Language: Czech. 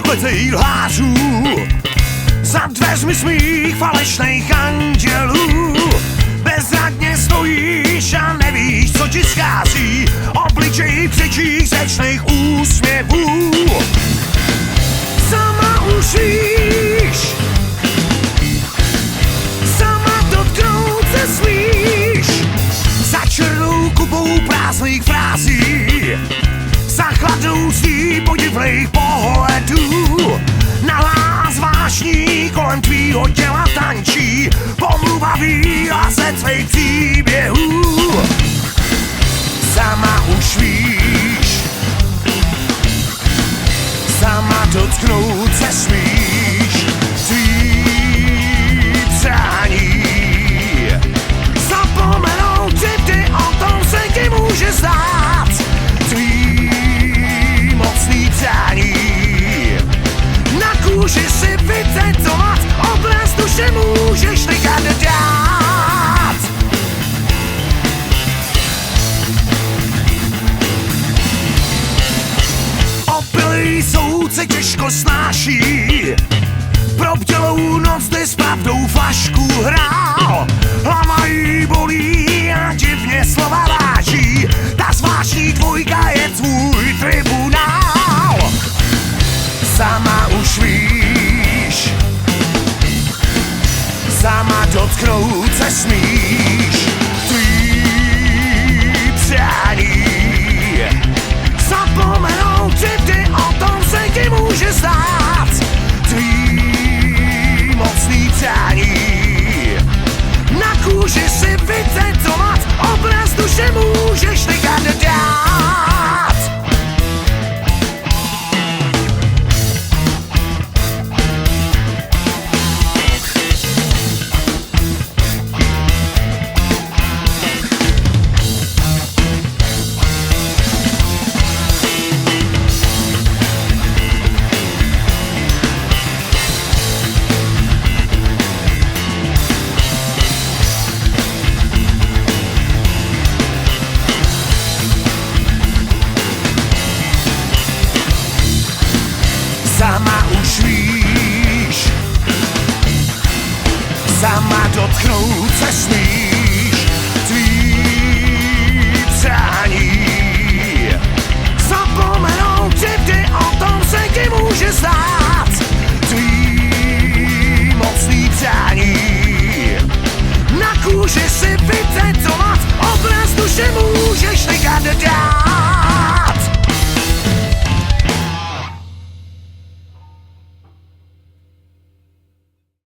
prokletých lhářů, za dveřmi svých falešných andělů. Bezradně stojíš a nevíš, co ti schází, obličej křečích řečných úsměvů. Sama už víš, sama dotknout se smíš, za černou kupou prázdných frází, za chladoucí podivných pohledů. Nahlas vášní kolem tvýho těla tančí pomluvavý hlasec svých příběhů. Sama už víš, sama dotknout se smíš, tvý přání. Zapomenout si ty, o tom se ti může zdát, tvý mocný přání. Na kůži si vytetovat obraz duše můžeš nechat dát. Opilý soudce těžko snáší, probdělou noc, kdy s pravdou flašku hrál. Hlava jí bolí a divně slova váží, ta zvláštní dvojka je tvůj tribunál. Sama už víš, sama dotknout se smíš, tvý přání. Zapomenout si ty, o tom se ti může zdát, tvý mocný přání. Na kůži si vytetovat obraz duše můžeš nechat dát. Sama už víš, sama dotknout se smíš.